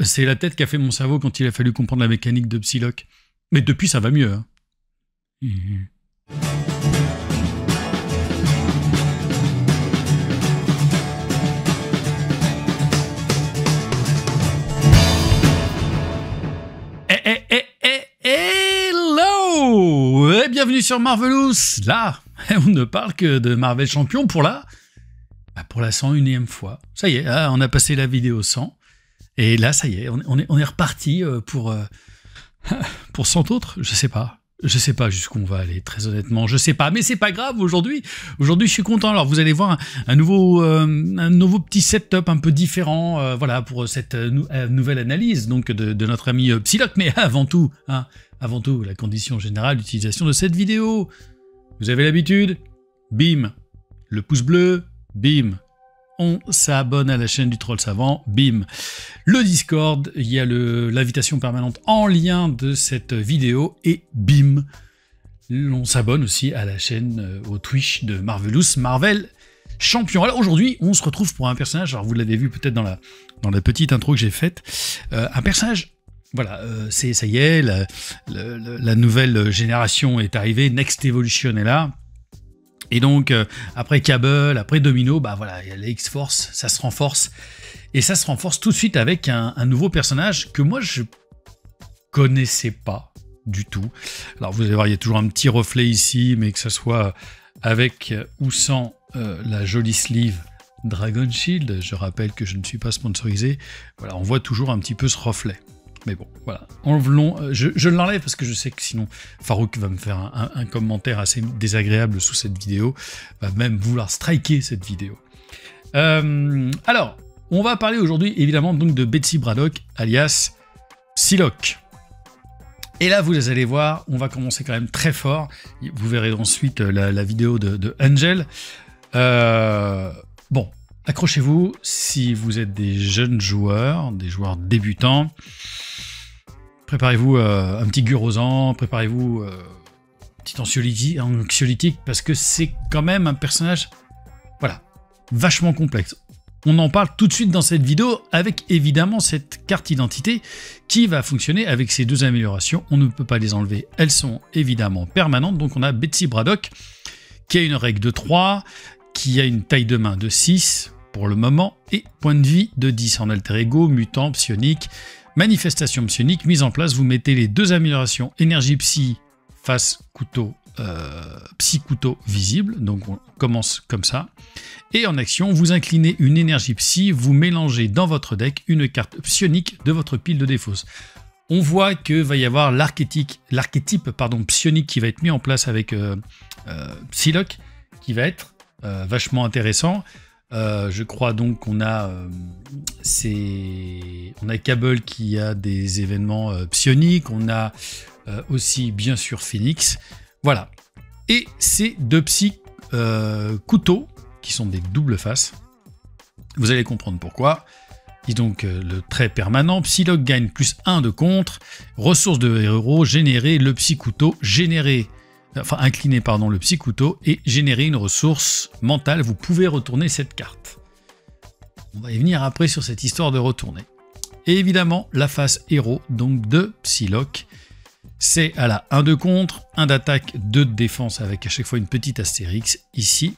C'est la tête qu'a fait mon cerveau quand il a fallu comprendre la mécanique de Psylocke. Mais depuis, ça va mieux. Hein. Hello et bienvenue sur Marvelous. Là, on ne parle que de Marvel Champion pour la 101e fois. Ça y est, là, on a passé la vidéo 100. Et là, ça y est, on est reparti pour 100 autres. Je sais pas jusqu'où on va aller, très honnêtement. Je sais pas, mais c'est pas grave aujourd'hui. Aujourd'hui, je suis content. Alors, vous allez voir un nouveau petit setup un peu différent, voilà, pour cette nouvelle analyse donc de notre ami Psylocke. Mais avant tout, la condition générale d'utilisation de cette vidéo. Vous avez l'habitude, bim, le pouce bleu, bim. On s'abonne à la chaîne du Troll Savant, bim. Le Discord, il y a l'invitation permanente en lien de cette vidéo, et bim. On s'abonne aussi à la chaîne, au Twitch de Marvelous, Marvel Champion. Alors aujourd'hui, on se retrouve pour un personnage, alors vous l'avez vu peut-être dans la petite intro que j'ai faite, un personnage, voilà, ça y est, la nouvelle génération est arrivée, Next Evolution est là. Et donc, après Cable, après Domino, bah voilà, il y a les X-Force, ça se renforce. Et ça se renforce tout de suite avec un nouveau personnage que moi, je connaissais pas du tout. Alors, vous allez voir, il y a toujours un petit reflet ici, mais que ce soit avec ou sans la jolie sleeve Dragon Shield, je rappelle que je ne suis pas sponsorisé, voilà, on voit toujours un petit peu ce reflet. Mais bon, voilà, enlevons, je l'enlève parce que je sais que sinon Farouk va me faire un commentaire assez désagréable sous cette vidéo, va même vouloir striker cette vidéo. Alors, on va parler aujourd'hui évidemment donc de Betsy Braddock, alias Psylocke. Et là, vous allez voir, on va commencer quand même très fort. Vous verrez ensuite la vidéo de Angel. Bon, accrochez-vous, si vous êtes des jeunes joueurs, des joueurs débutants, préparez-vous un petit Gurosan, préparez-vous un petit anxiolytique, parce que c'est quand même un personnage, voilà, vachement complexe. On en parle tout de suite dans cette vidéo, avec évidemment cette carte identité qui va fonctionner avec ces deux améliorations. On ne peut pas les enlever, elles sont évidemment permanentes. Donc on a Betsy Braddock, qui a une règle de 3, qui a une taille de main de 6, pour le moment, et point de vie de 10 en alter ego, mutant, psionique, manifestation psionique, mise en place, vous mettez les deux améliorations énergie psy, face couteau, psy couteau visible, donc on commence comme ça, et en action, vous inclinez une énergie psy, vous mélangez dans votre deck une carte psionique de votre pile de défausse. On voit que va y avoir l'archétype psionique qui va être mis en place avec Psylocke, qui va être vachement intéressant. Je crois donc qu'on a Cable qui a des événements psioniques, on a aussi bien sûr Phoenix, voilà. Et ces deux psy couteaux qui sont des doubles faces, vous allez comprendre pourquoi. Et donc le trait permanent, Psylocke gagne plus 1 de contre, ressources de héros, générer le psy couteau, incliner le psy couteau et générer une ressource mentale. Vous pouvez retourner cette carte. On va y venir après sur cette histoire de retourner. Et évidemment, la face héros donc de Psylocke, c'est à la 1 de contre, 1 d'attaque, 2 de défense avec à chaque fois une petite astérix ici.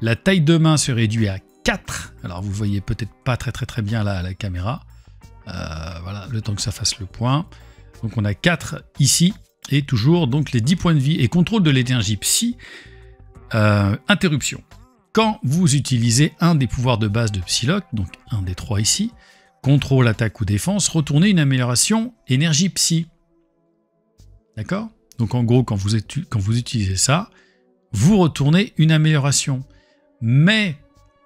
La taille de main se réduit à 4. Alors vous voyez peut-être pas très bien là à la caméra. Voilà, le temps que ça fasse le point. Donc on a 4 ici. Et toujours donc les 10 points de vie et contrôle de l'énergie psy. Interruption. Quand vous utilisez un des pouvoirs de base de Psylocke, donc un des 3 ici, contrôle, attaque ou défense, retournez une amélioration énergie psy. D'accord? Donc en gros, quand vous utilisez ça, vous retournez une amélioration. Mais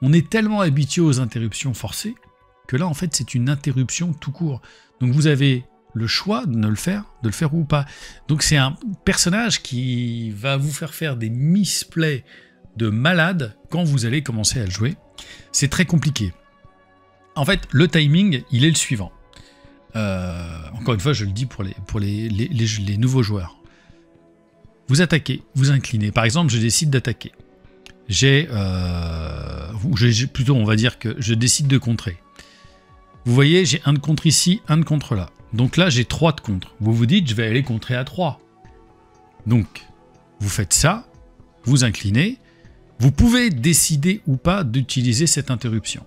on est tellement habitué aux interruptions forcées que là en fait c'est une interruption tout court. Donc vous avez le choix de le faire ou pas. Donc c'est un personnage qui va vous faire des misplays de malade quand vous allez commencer à le jouer. C'est très compliqué. En fait, le timing, il est le suivant. Encore une fois, je le dis pour les nouveaux joueurs. Vous attaquez, vous inclinez. Par exemple, je décide d'attaquer. Plutôt, on va dire que je décide de contrer. Vous voyez, j'ai un de contre ici, un de contre là. Donc là, j'ai 3 de contre. Vous vous dites, je vais aller contrer à 3. Donc, vous faites ça, vous inclinez. Vous pouvez décider ou pas d'utiliser cette interruption.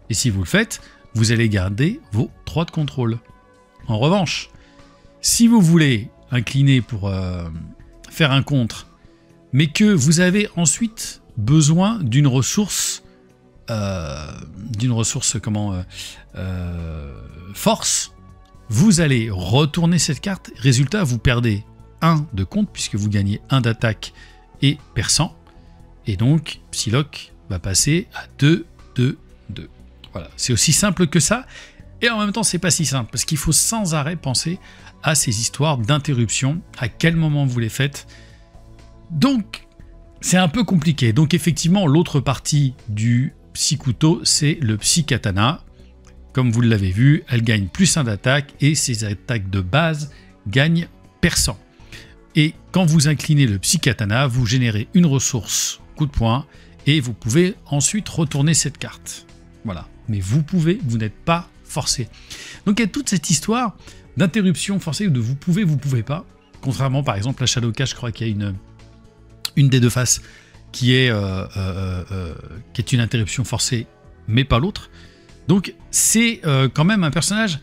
Et si vous le faites, vous allez garder vos 3 de contrôle. En revanche, si vous voulez incliner pour faire un contre, mais que vous avez ensuite besoin d'une ressource, force, vous allez retourner cette carte. Résultat, vous perdez 1 de contre puisque vous gagnez 1 d'attaque et perçant. Et donc, Psylocke va passer à 2, 2, 2. Voilà, c'est aussi simple que ça. Et en même temps, c'est pas si simple parce qu'il faut sans arrêt penser à ces histoires d'interruption, à quel moment vous les faites. Donc, c'est un peu compliqué. Donc, effectivement, l'autre partie du Psy-Couteau, c'est le Psy-Katana. Comme vous l'avez vu, elle gagne plus 1 d'attaque et ses attaques de base gagnent perçant. Et quand vous inclinez le Psy-Katana, vous générez une ressource coup de poing et vous pouvez ensuite retourner cette carte. Voilà. Mais vous pouvez, vous n'êtes pas forcé. Donc il y a toute cette histoire d'interruption forcée ou de vous pouvez pas. Contrairement par exemple à Shadowcast, je crois qu'il y a une des deux faces qui est une interruption forcée, mais pas l'autre. Donc c'est quand même un personnage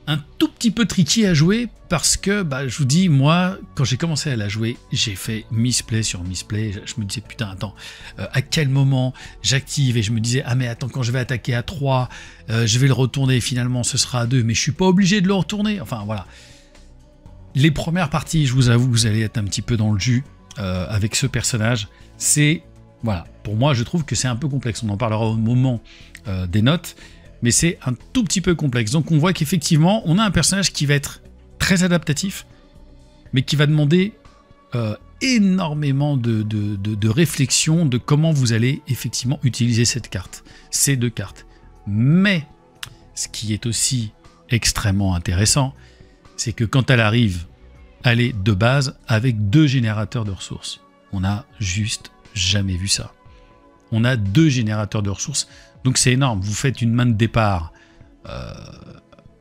un tout petit peu tricky à jouer parce que, je vous dis, moi, quand j'ai commencé à la jouer, j'ai fait misplay sur misplay. Je me disais, putain, attends, à quel moment j'active? Et je me disais, ah mais attends, quand je vais attaquer à 3, je vais le retourner, finalement ce sera à 2, mais je suis pas obligé de le retourner. Enfin, voilà. Les premières parties, je vous avoue, vous allez être un petit peu dans le jus avec ce personnage. C'est, voilà, pour moi, je trouve que c'est un peu complexe. On en parlera au moment des notes. Mais c'est un tout petit peu complexe. Donc on voit qu'effectivement, on a un personnage qui va être très adaptatif, mais qui va demander énormément de réflexion de comment vous allez effectivement utiliser cette carte, ces 2 cartes. Mais ce qui est aussi extrêmement intéressant, c'est que quand elle arrive, elle est de base avec 2 générateurs de ressources. On n'a juste jamais vu ça. On a 2 générateurs de ressources. Donc c'est énorme, vous faites une main de départ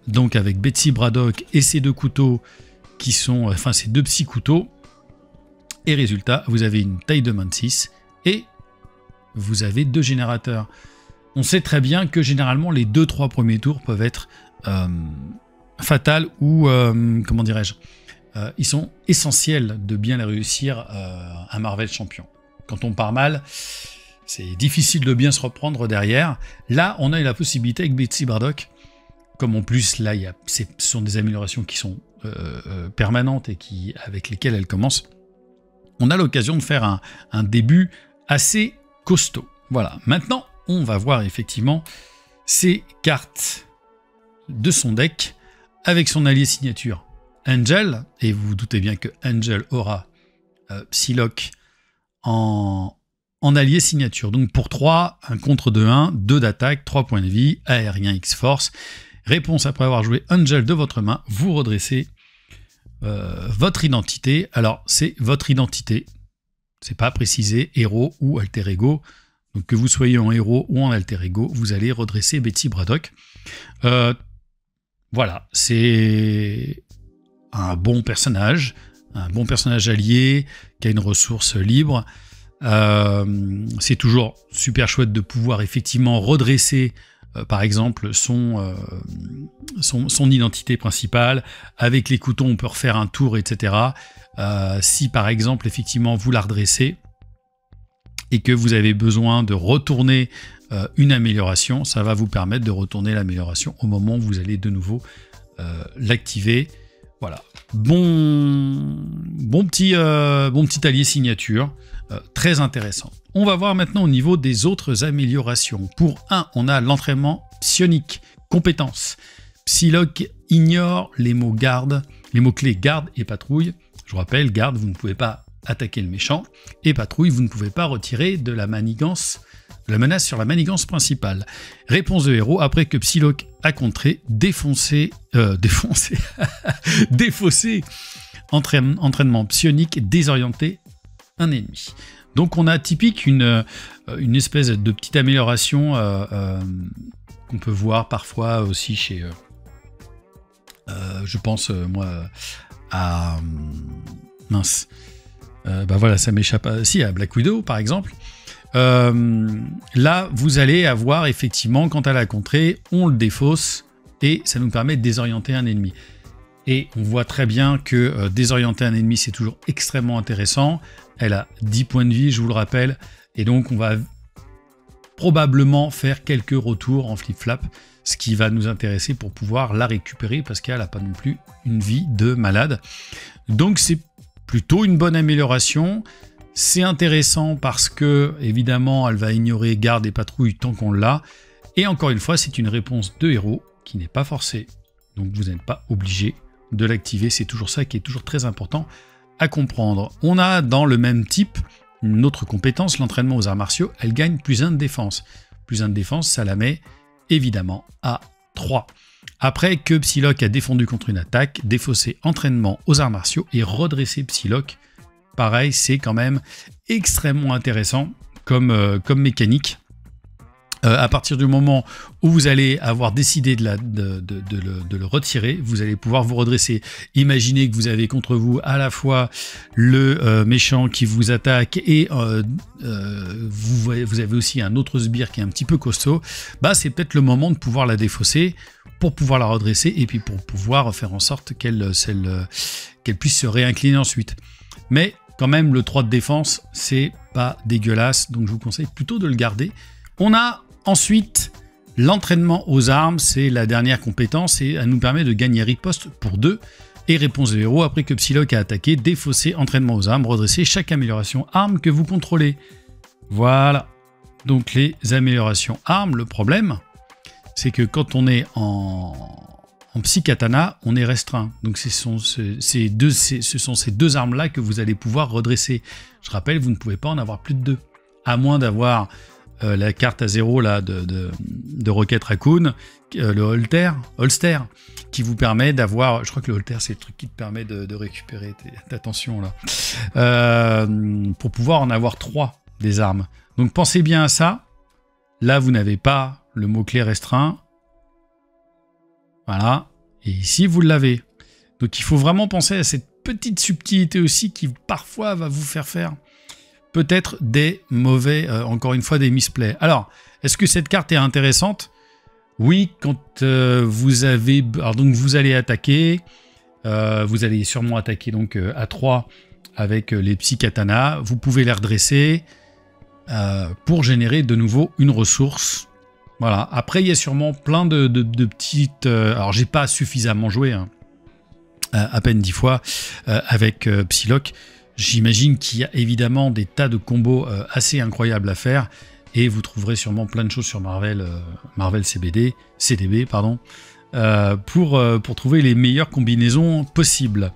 donc avec Betsy Braddock et ces 2 couteaux qui sont, enfin ces 2 Psy-Couteaux, et résultat, vous avez une taille de main de 6 et vous avez 2 générateurs. On sait très bien que généralement les 2-3 premiers tours peuvent être fatals ou, comment dirais-je, ils sont essentiels de bien les réussir à Marvel Champion. Quand on part mal, c'est difficile de bien se reprendre derrière. Là, on a eu la possibilité avec Betsy Braddock, comme en plus, là, ce sont des améliorations qui sont permanentes et avec lesquelles elle commence. On a l'occasion de faire un début assez costaud. Voilà, maintenant, on va voir effectivement ces cartes de son deck avec son allié signature Angel, et vous vous doutez bien que Angel aura Psylocke en allié signature. Donc pour 3, un contre de 1, 2 d'attaque, 3 points de vie, aérien X-Force. Réponse après avoir joué Angel de votre main, vous redressez votre identité. Alors c'est votre identité, c'est pas précisé, héros ou alter ego. Donc que vous soyez en héros ou en alter ego, vous allez redresser Betsy Braddock. Voilà, c'est un bon personnage allié qui a une ressource libre. C'est toujours super chouette de pouvoir effectivement redresser par exemple son identité principale. Avec les couteaux on peut refaire un tour, etc. Si par exemple effectivement vous la redressez et que vous avez besoin de retourner une amélioration, ça va vous permettre de retourner l'amélioration au moment où vous allez de nouveau l'activer. Voilà, bon petit allié signature, très intéressant. On va voir maintenant au niveau des autres améliorations. Pour 1, on a l'entraînement psionique, compétence. Psylocke ignore les mots garde, les mots-clés garde et patrouille. Je vous rappelle, garde, vous ne pouvez pas attaquer le méchant, et patrouille, vous ne pouvez pas retirer de la manigance, la menace sur la manigance principale. Réponse de héros, après que Psylocke a contré, défausser entraînement psionique, désorienter un ennemi. Donc on a typique une espèce de petite amélioration qu'on peut voir parfois aussi chez, je pense moi à mince, bah voilà, ça m'échappe, si, à Black Widow par exemple. Là vous allez avoir effectivement, quant à la contrée, on le défausse et ça nous permet de désorienter un ennemi. Et on voit très bien que désorienter un ennemi, c'est toujours extrêmement intéressant. Elle a 10 points de vie, je vous le rappelle. Et donc, on va probablement faire quelques retours en flip-flap, ce qui va nous intéresser pour pouvoir la récupérer, parce qu'elle n'a pas non plus une vie de malade. Donc, c'est plutôt une bonne amélioration. C'est intéressant parce que, évidemment, elle va ignorer garde et patrouille tant qu'on l'a. Et encore une fois, c'est une réponse de héros qui n'est pas forcée. Donc, vous n'êtes pas obligé de l'activer, c'est toujours ça qui est toujours très important à comprendre. On a dans le même type une autre compétence, l'entraînement aux arts martiaux, elle gagne plus 1 de défense. Plus 1 de défense, ça la met évidemment à 3. Après que Psylocke a défendu contre une attaque, défausser entraînement aux arts martiaux et redresser Psylocke, pareil, c'est quand même extrêmement intéressant comme mécanique. À partir du moment où vous allez avoir décidé de le retirer, vous allez pouvoir vous redresser. Imaginez que vous avez contre vous à la fois le méchant qui vous attaque et vous avez aussi un autre sbire qui est un petit peu costaud. Bah, c'est peut-être le moment de pouvoir la défausser pour pouvoir la redresser et puis pour pouvoir faire en sorte qu'elle puisse se réincliner ensuite. Mais quand même, le 3 de défense, c'est pas dégueulasse, donc je vous conseille plutôt de le garder. On a ensuite l'entraînement aux armes, c'est la dernière compétence et elle nous permet de gagner riposte pour 2 et réponse de héros après que Psylocke a attaqué, défausser entraînement aux armes, redresser chaque amélioration arme que vous contrôlez. Voilà, donc les améliorations armes, le problème, c'est que quand on est en Psy-Katana, on est restreint. Donc ce sont ces deux armes-là que vous allez pouvoir redresser. Je rappelle, vous ne pouvez pas en avoir plus de 2, à moins d'avoir la carte à 0 là, de Rocket Raccoon, le holster, qui vous permet d'avoir, je crois que le holster c'est le truc qui te permet de récupérer, attention là, pour pouvoir en avoir 3 des armes. Donc pensez bien à ça, là vous n'avez pas le mot-clé restreint, voilà, et ici vous l'avez. Donc il faut vraiment penser à cette petite subtilité aussi qui parfois va vous faire peut-être des mauvais, encore une fois, des misplays. Alors, est-ce que cette carte est intéressante? Oui, quand vous avez... Alors, donc, vous allez attaquer. Vous allez sûrement attaquer donc, à 3 avec les Psy-Katana. Vous pouvez les redresser pour générer de nouveau une ressource. Voilà. Après, il y a sûrement plein de petites... alors, j'ai pas suffisamment joué, hein, à peine 10 fois, avec Psylocke. J'imagine qu'il y a évidemment des tas de combos assez incroyables à faire et vous trouverez sûrement plein de choses sur Marvel CDB, pardon, pour trouver les meilleures combinaisons possibles.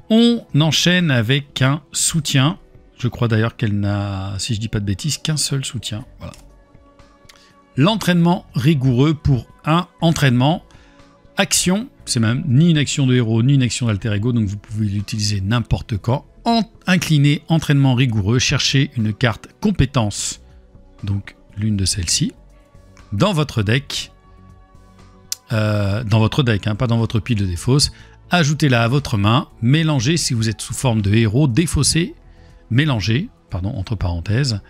On enchaîne avec un soutien. Je crois d'ailleurs qu'elle n'a, si je dis pas de bêtises, qu'un seul soutien. Voilà. L'entraînement rigoureux pour un entraînement. Action, c'est même ni une action de héros ni une action d'alter ego, donc vous pouvez l'utiliser n'importe quand. Incliné, entraînement rigoureux, cherchez une carte compétence, donc l'une de celles-ci, dans votre deck, pas dans votre pile de défausse, ajoutez-la à votre main, mélangez si vous êtes sous forme de héros, défaussez, mélangez, pardon, entre parenthèses,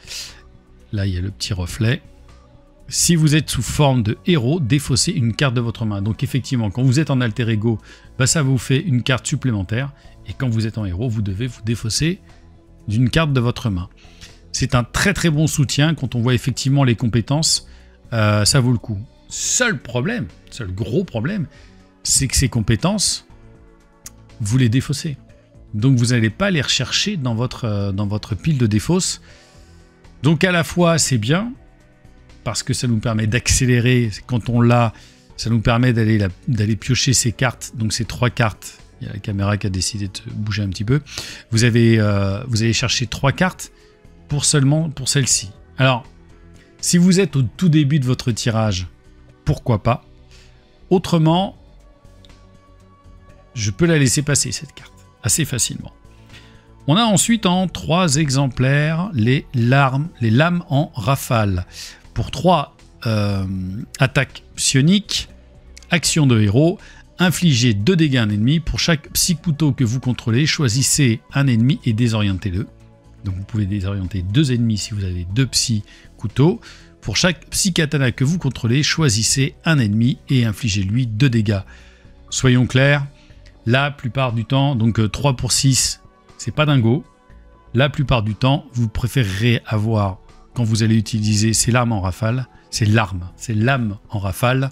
là il y a le petit reflet. Si vous êtes sous forme de héros, défaussez une carte de votre main. Donc effectivement, quand vous êtes en alter ego, bah, ça vous fait une carte supplémentaire. Et quand vous êtes en héros, vous devez vous défausser d'une carte de votre main. C'est un très très bon soutien. Quand on voit effectivement les compétences, ça vaut le coup. Seul gros problème, c'est que ces compétences, vous les défaussez. Donc vous n'allez pas les rechercher dans votre pile de défausse. Donc à la fois c'est bien, parce que ça nous permet d'accélérer, quand on l'a, ça nous permet d'aller piocher ces cartes, donc ces 3 cartes. Il y a la caméra qui a décidé de bouger un petit peu. Vous allez chercher 3 cartes pour celle-ci. Alors, si vous êtes au tout début de votre tirage, pourquoi pas? Autrement, je peux la laisser passer cette carte, assez facilement. On a ensuite en 3 exemplaires les lames en rafale. Pour 3 attaque psionique, action de héros, infligez 2 dégâts à un ennemi. Pour chaque psy-couteau que vous contrôlez, choisissez un ennemi et désorientez-le. Donc vous pouvez désorienter 2 ennemis si vous avez 2 psy-couteaux. Pour chaque psy-katana que vous contrôlez, choisissez un ennemi et infligez-lui 2 dégâts. Soyons clairs, la plupart du temps, donc 3 pour 6, c'est pas dingo. La plupart du temps, vous préférerez avoir, quand vous allez utiliser ces larmes en rafale, c'est l'âme en rafale,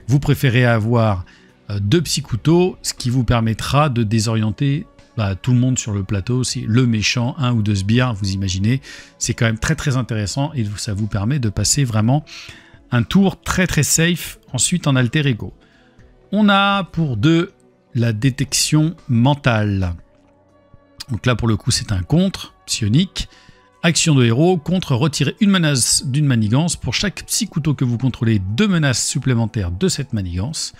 vous préférez avoir 2 psy-couteaux, ce qui vous permettra de désorienter tout le monde sur le plateau, c'est le méchant, 1 ou 2 sbires, vous imaginez. C'est quand même très très intéressant et ça vous permet de passer vraiment un tour très très safe ensuite en alter ego. On a pour 2 la détection mentale. Donc là pour le coup c'est un contre psionique. Action de héros, contre retirer une menace d'une manigance. Pour chaque psy-couteau que vous contrôlez, 2 menaces supplémentaires de cette manigance.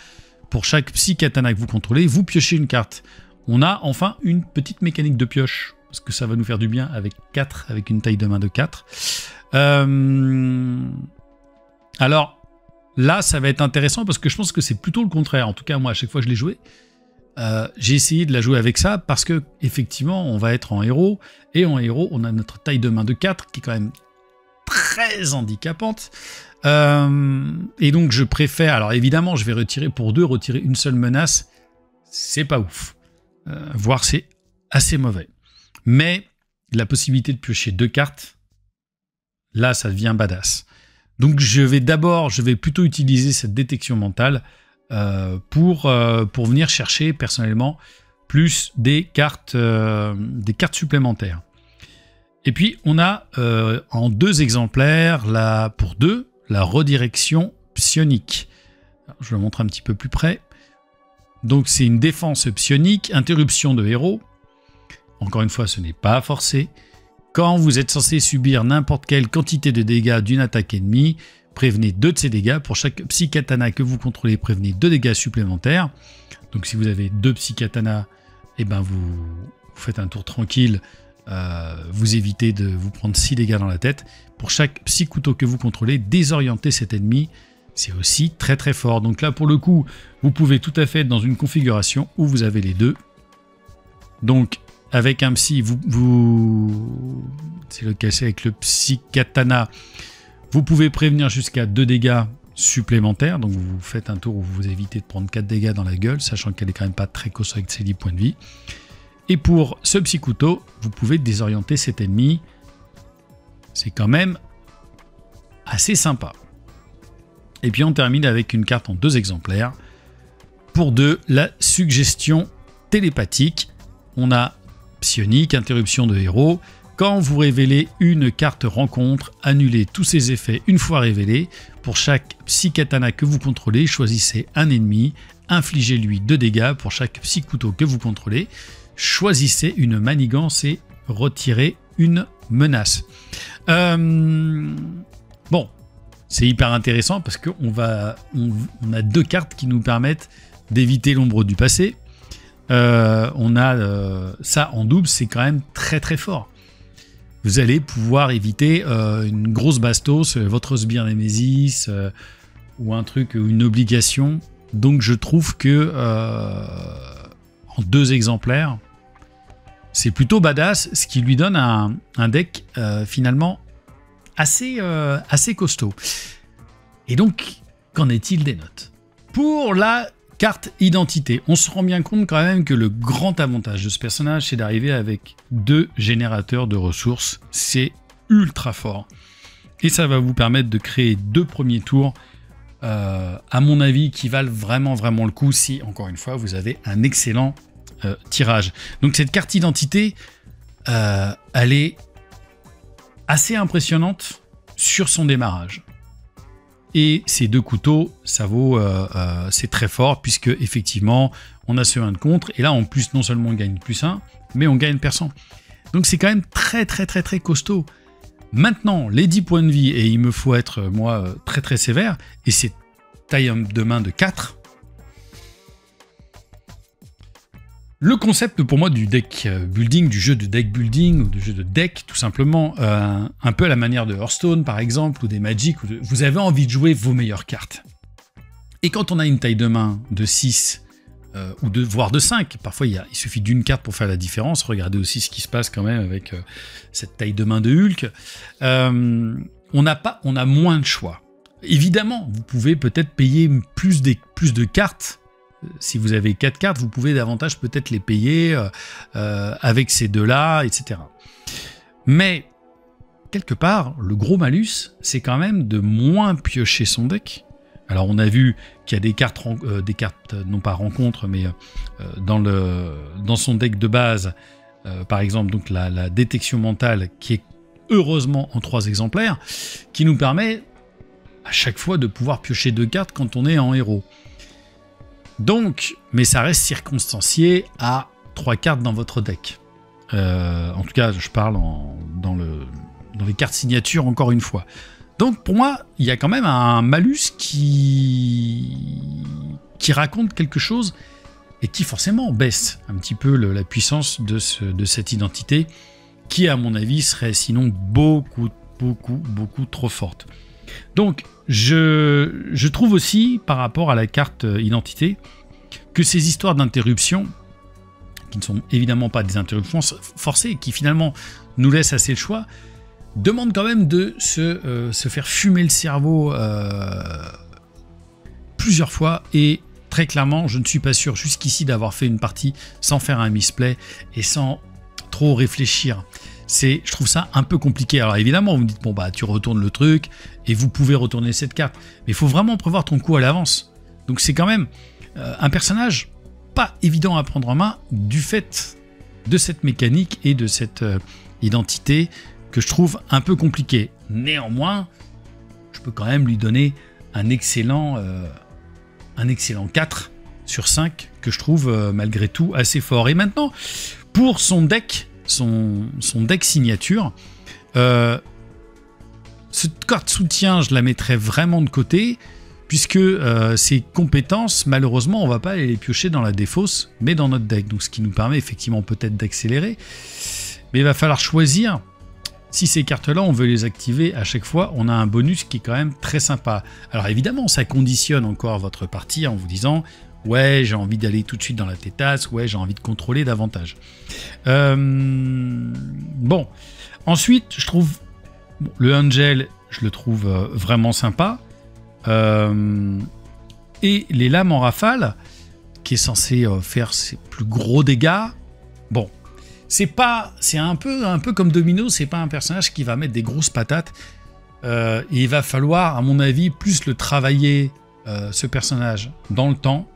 Pour chaque psy-katana que vous contrôlez, vous piochez une carte. On a enfin une petite mécanique de pioche, parce que ça va nous faire du bien avec 4, avec une taille de main de 4. Alors là, ça va être intéressant parce que je pense que c'est plutôt le contraire. En tout cas, moi, à chaque fois que je l'ai joué, j'ai essayé de la jouer avec ça parce que effectivement, on va être en héros. Et en héros, on a notre taille de main de 4 qui est quand même très handicapante. Et donc, je préfère... Alors évidemment, je vais retirer pour 2, retirer une seule menace. C'est pas ouf. Voire c'est assez mauvais. Mais la possibilité de piocher 2 cartes, là ça devient badass. Donc je vais plutôt utiliser cette détection mentale pour venir chercher personnellement plus des cartes supplémentaires. Et puis on a en 2 exemplaires, pour 2, la redirection psionique. Alors, je le montre un petit peu plus près. Donc c'est une défense psionique, interruption de héros. Encore une fois, ce n'est pas forcé. Quand vous êtes censé subir n'importe quelle quantité de dégâts d'une attaque ennemie, prévenez 2 de ces dégâts. Pour chaque psy-katana que vous contrôlez, prévenez 2 dégâts supplémentaires. Donc si vous avez 2 psy-katanas, eh ben vous faites un tour tranquille. Vous évitez de vous prendre 6 dégâts dans la tête. Pour chaque psy-couteau que vous contrôlez, désorientez cet ennemi. C'est aussi très très fort. Donc là, pour le coup, vous pouvez tout à fait être dans une configuration où vous avez les 2. Donc, avec un psy, c'est le cas avec le psy-katana, vous pouvez prévenir jusqu'à 2 dégâts supplémentaires. Donc, vous faites un tour où vous évitez de prendre 4 dégâts dans la gueule, sachant qu'elle est quand même pas très costaud avec ses 10 points de vie. Et pour ce psy-couteau, vous pouvez désorienter cet ennemi. C'est quand même assez sympa. Et puis on termine avec une carte en 2 exemplaires. Pour 2, la suggestion télépathique. On a psionique, interruption de héros. Quand vous révélez une carte rencontre, annulez tous ses effets une fois révélés. Pour chaque psy-katana que vous contrôlez, choisissez un ennemi, infligez-lui 2 dégâts. Pour chaque psy-couteau que vous contrôlez, choisissez une manigance et retirez une menace. Bon. C'est hyper intéressant parce qu'on a 2 cartes qui nous permettent d'éviter l'ombre du passé. On a ça en double, c'est quand même très très fort. Vous allez pouvoir éviter une grosse bastos, votre sbire Némésis ou un truc ou une obligation. Donc je trouve que en 2 exemplaires, c'est plutôt badass, ce qui lui donne un deck finalement assez costaud. Et donc, qu'en est-il des notes? Pour la carte identité, on se rend bien compte quand même que le grand avantage de ce personnage, c'est d'arriver avec 2 générateurs de ressources. C'est ultra fort. Et ça va vous permettre de créer 2 premiers tours, à mon avis, qui valent vraiment le coup si, encore une fois, vous avez un excellent tirage. Donc cette carte identité, elle est assez impressionnante sur son démarrage. Et ces 2 couteaux, ça vaut, c'est très fort puisque effectivement, on a ce 1 de contre. Et là, en plus, non seulement on gagne +1, mais on gagne percent. Donc c'est quand même très costaud. Maintenant, les 10 points de vie, et il me faut être, moi, très sévère, et c'est taille de main de 4. Le concept pour moi du deck building, du jeu de deck building, ou du jeu de deck tout simplement, un peu à la manière de Hearthstone par exemple, ou des Magic, vous avez envie de jouer vos meilleures cartes. Et quand on a une taille de main de 6, voire de 5, parfois il suffit d'une carte pour faire la différence, regardez aussi ce qui se passe quand même avec cette taille de main de Hulk, on a moins de choix. Évidemment, vous pouvez peut-être payer plus de cartes. Si vous avez 4 cartes, vous pouvez davantage peut-être les payer avec ces deux-là, etc. Mais, quelque part, le gros malus, c'est quand même de moins piocher son deck. Alors, on a vu qu'il y a des cartes, non pas rencontres, mais dans son deck de base, par exemple, donc la détection mentale, qui est heureusement en 3 exemplaires, qui nous permet à chaque fois de pouvoir piocher 2 cartes quand on est en héros. Donc, mais ça reste circonstancié à 3 cartes dans votre deck. En tout cas, je parle dans les cartes signatures encore une fois. Donc pour moi, il y a quand même un malus qui raconte quelque chose et qui forcément baisse un petit peu la puissance de cette identité qui, à mon avis, serait sinon beaucoup trop forte. Donc, je trouve aussi, par rapport à la carte identité, que ces histoires d'interruptions, qui ne sont évidemment pas des interruptions forcées, qui finalement nous laissent assez le choix, demandent quand même de se faire fumer le cerveau plusieurs fois, et très clairement, je ne suis pas sûr jusqu'ici d'avoir fait une partie sans faire un misplay et sans trop réfléchir. Je trouve ça un peu compliqué. Alors évidemment, vous me dites, bon bah tu retournes le truc et vous pouvez retourner cette carte. Mais il faut vraiment prévoir ton coup à l'avance. Donc c'est quand même un personnage pas évident à prendre en main du fait de cette mécanique et de cette identité que je trouve un peu compliquée. Néanmoins, je peux quand même lui donner un excellent 4 sur 5 que je trouve malgré tout assez fort. Et maintenant, pour son deck, son deck signature, cette carte soutien, je la mettrais vraiment de côté, puisque ses compétences, malheureusement, on ne va pas aller les piocher dans la défausse, mais dans notre deck. Donc, ce qui nous permet effectivement peut-être d'accélérer. Mais il va falloir choisir. Si ces cartes-là, on veut les activer à chaque fois, on a un bonus qui est quand même très sympa. Alors évidemment, ça conditionne encore votre partie en vous disant « Ouais, j'ai envie d'aller tout de suite dans la tétasse. Ouais, j'ai envie de contrôler davantage. » Bon. Ensuite, je trouve... Bon, le Angel, je le trouve vraiment sympa. Et les lames en rafale, qui est censé faire ses plus gros dégâts. Bon. C'est un peu comme Domino, c'est pas un personnage qui va mettre des grosses patates. Et il va falloir, à mon avis, plus le travailler, ce personnage, dans le temps.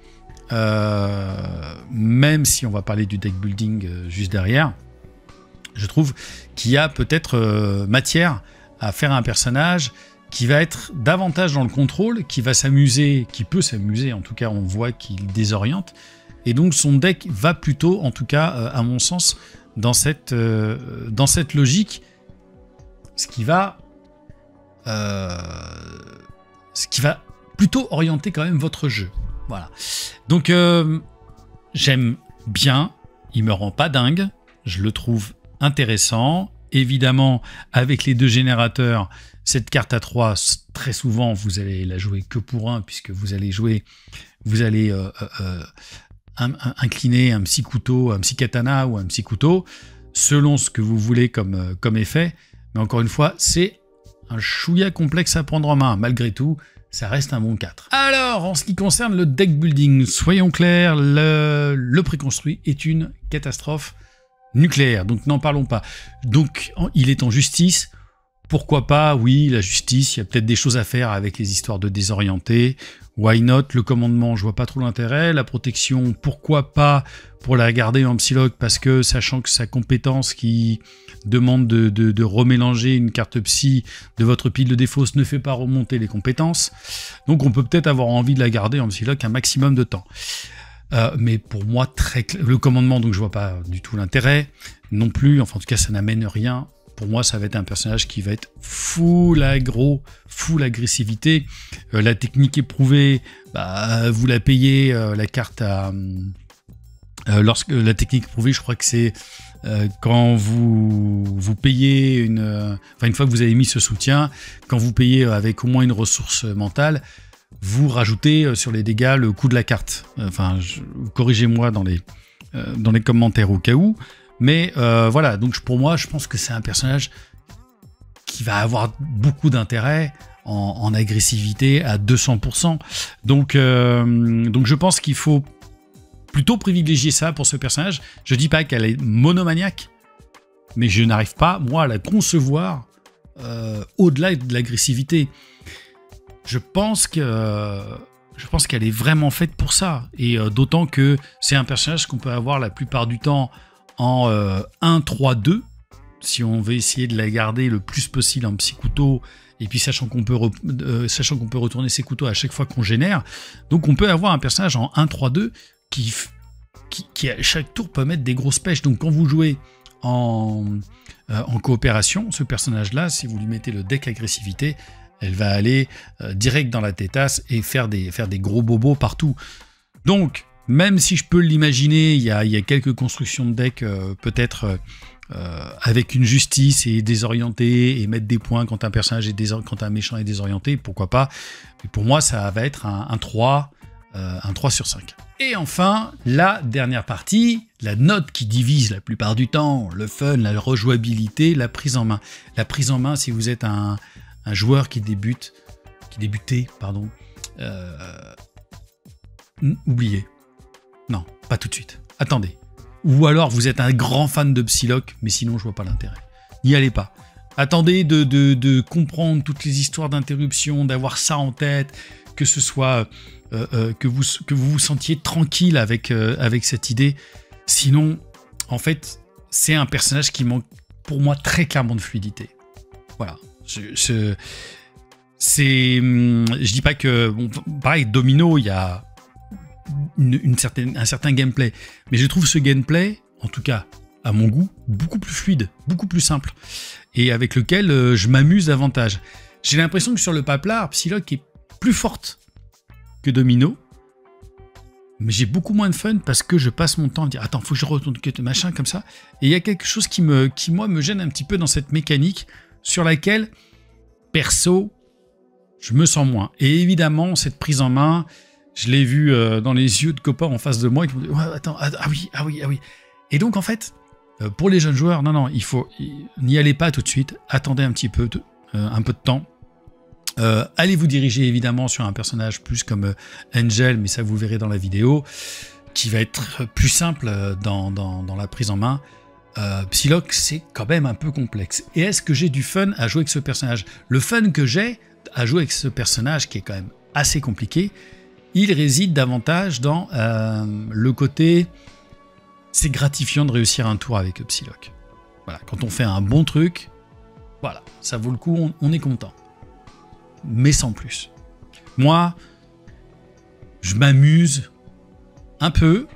Même si on va parler du deck building juste derrière, je trouve qu'il y a peut-être matière à faire un personnage qui va être davantage dans le contrôle, qui va s'amuser, qui peut s'amuser, en tout cas on voit qu'il désoriente. Et donc son deck va plutôt, en tout cas à mon sens, dans cette logique, ce qui va plutôt orienter quand même votre jeu. Voilà. Donc j'aime bien, il me rend pas dingue, je le trouve intéressant. Évidemment, avec les 2 générateurs, cette carte à 3, très souvent, vous allez la jouer que pour 1, puisque vous allez incliner un psy couteau, un psy katana ou un psy couteau, selon ce que vous voulez comme effet. Mais encore une fois, c'est un chouïa complexe à prendre en main. Malgré tout, ça reste un bon 4. Alors, en ce qui concerne le deck building, soyons clairs, le préconstruit est une catastrophe nucléaire, donc n'en parlons pas. Donc, il est en justice. Pourquoi pas? Oui, la justice, il y a peut-être des choses à faire avec les histoires de désorientés. Why not? Le commandement, je vois pas trop l'intérêt. La protection, pourquoi pas pour la garder en psylog? Parce que, sachant que sa compétence qui demande de remélanger une carte psy de votre pile de défausse ne fait pas remonter les compétences. Donc on peut peut-être avoir envie de la garder en psylog un maximum de temps. Mais pour moi, le commandement, donc je vois pas du tout l'intérêt non plus. Enfin, en tout cas, ça n'amène rien. Pour moi, ça va être un personnage qui va être full aggro, full agressivité. La technique éprouvée, vous la payez, la carte à Lorsque la technique prouvée, je crois que c'est quand vous payez une fois que vous avez mis ce soutien, quand vous payez avec au moins une ressource mentale, vous rajoutez sur les dégâts le coût de la carte. Corrigez-moi dans les commentaires au cas où. Mais voilà, donc pour moi, je pense que c'est un personnage qui va avoir beaucoup d'intérêt en agressivité à 200%. Donc je pense qu'il faut plutôt privilégier ça pour ce personnage. Je dis pas qu'elle est monomaniaque, mais je n'arrive pas, moi, à la concevoir au-delà de l'agressivité. Je pense qu'elle est vraiment faite pour ça. Et d'autant que c'est un personnage qu'on peut avoir la plupart du temps en 1-3-2, si on veut essayer de la garder le plus possible en psy couteau, et puis sachant qu'on peut retourner ses couteaux à chaque fois qu'on génère. Donc on peut avoir un personnage en 1-3-2 qui à chaque tour peut mettre des grosses pêches. Donc quand vous jouez en coopération, ce personnage-là, si vous lui mettez le deck agressivité, elle va aller direct dans la tétasse et faire des gros bobos partout. Donc, même si je peux l'imaginer, il y a quelques constructions de deck peut-être avec une justice et désorienté et mettre des points quand un personnage quand un méchant est désorienté, pourquoi pas. Mais pour moi, ça va être un 3 sur 5. Et enfin, la dernière partie, la note qui divise la plupart du temps, le fun, la rejouabilité, la prise en main. La prise en main, si vous êtes un joueur qui débutait, oubliez. Non, pas tout de suite. Attendez. Ou alors vous êtes un grand fan de Psylocke, mais sinon je vois pas l'intérêt. N'y allez pas. Attendez de comprendre toutes les histoires d'interruption, d'avoir ça en tête, que ce soit que vous vous sentiez tranquille avec cette idée. Sinon, en fait, c'est un personnage qui manque pour moi très clairement de fluidité. Voilà. Je dis pas que... Bon, pareil, Domino, il y a un certain gameplay. Mais je trouve ce gameplay, en tout cas à mon goût, beaucoup plus fluide, beaucoup plus simple. Et avec lequel je m'amuse davantage. J'ai l'impression que sur le paplard, Psylocke est plus forte que Domino. Mais j'ai beaucoup moins de fun parce que je passe mon temps à me dire attends, faut que je retourne que machin comme ça. Et il y a quelque chose qui moi me gêne un petit peu dans cette mécanique sur laquelle, perso, je me sens moins. Et évidemment, cette prise en main, je l'ai vu dans les yeux de copains en face de moi qui m'ont dit ouais, attends, ah oui. Et donc en fait, pour les jeunes joueurs, non, n'y allez pas tout de suite, attendez un petit peu, un peu de temps. Allez vous diriger évidemment sur un personnage plus comme Angel, mais ça vous verrez dans la vidéo, qui va être plus simple dans la prise en main. Psylocke, c'est quand même un peu complexe. Et est-ce que j'ai du fun à jouer avec ce personnage? Le fun que j'ai à jouer avec ce personnage, qui est quand même assez compliqué, il réside davantage dans le côté... C'est gratifiant de réussir un tour avec Psylocke. Voilà, quand on fait un bon truc, voilà, ça vaut le coup, on est content. Mais sans plus. Moi, je m'amuse un peu.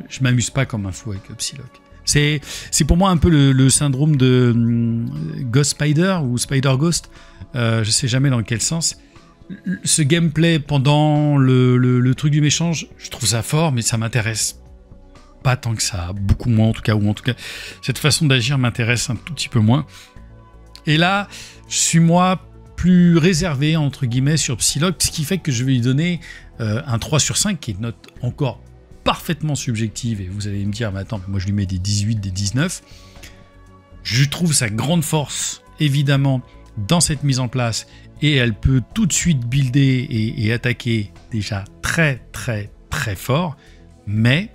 Je m'amuse pas comme un fou avec Psylocke. C'est pour moi un peu le syndrome de Ghost Spider ou Spider Ghost. Je sais jamais dans quel sens. Ce gameplay pendant le truc du méchant, je trouve ça fort, mais ça m'intéresse pas tant que ça. Beaucoup moins en tout cas. Ou en tout cas, cette façon d'agir m'intéresse un tout petit peu moins. Et là, je suis moi plus réservé entre guillemets sur Psylocke, ce qui fait que je vais lui donner un 3 sur 5, qui est une note encore parfaitement subjective, et vous allez me dire, mais attends, moi je lui mets des 18, des 19. Je trouve sa grande force, évidemment, dans cette mise en place, et elle peut tout de suite builder et attaquer déjà très très très fort, mais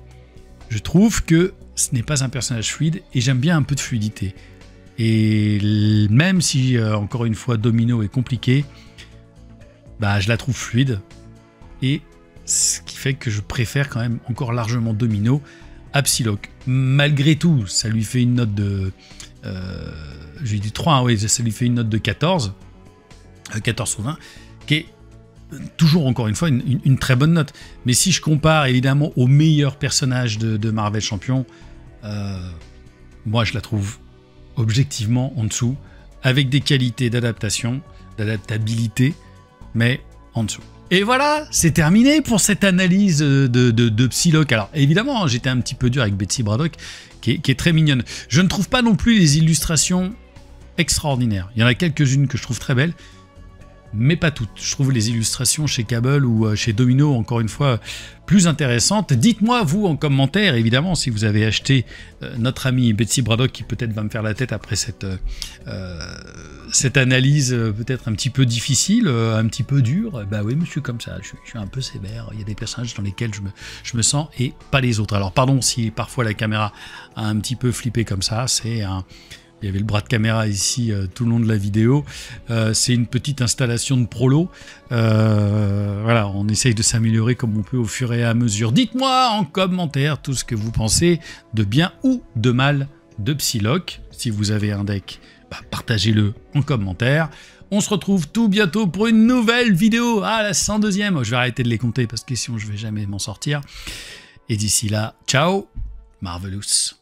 je trouve que ce n'est pas un personnage fluide, et j'aime bien un peu de fluidité. Et même si, encore une fois, Domino est compliqué, bah, je la trouve fluide, et ce qui fait que je préfère quand même encore largement Domino à Psylocke. Malgré tout, ça lui fait une note de... j'ai dit 3, hein, oui, ça lui fait une note de 14. 14 sur 20, qui est toujours, encore une fois, une très bonne note. Mais si je compare, évidemment, aux meilleurs personnages de Marvel Champion, moi, je la trouve objectivement en dessous, avec des qualités d'adaptation, d'adaptabilité, mais en dessous. Et voilà, c'est terminé pour cette analyse de Psylocke. Alors évidemment, j'étais un petit peu dur avec Betsy Braddock, qui est très mignonne. Je ne trouve pas non plus les illustrations extraordinaires. Il y en a quelques-unes que je trouve très belles, mais pas toutes. Je trouve les illustrations chez Cable ou chez Domino, encore une fois, plus intéressantes. Dites-moi, vous, en commentaire, évidemment, si vous avez acheté notre amie Betsy Braddock, qui peut-être va me faire la tête après cette analyse peut-être un petit peu difficile, un petit peu dure. Bah oui, monsieur, comme ça, je suis un peu sévère. Il y a des personnages dans lesquels je me sens et pas les autres. Alors, pardon si parfois la caméra a un petit peu flippé comme ça, c'est un... Il y avait le bras de caméra ici tout le long de la vidéo. C'est une petite installation de prolo. Voilà, on essaye de s'améliorer comme on peut au fur et à mesure. Dites-moi en commentaire tout ce que vous pensez de bien ou de mal de Psylocke. Si vous avez un deck, bah, partagez-le en commentaire. On se retrouve tout bientôt pour une nouvelle vidéo. Ah, la 102e. Je vais arrêter de les compter parce que sinon je vais jamais m'en sortir. Et d'ici là, ciao, Marvelous.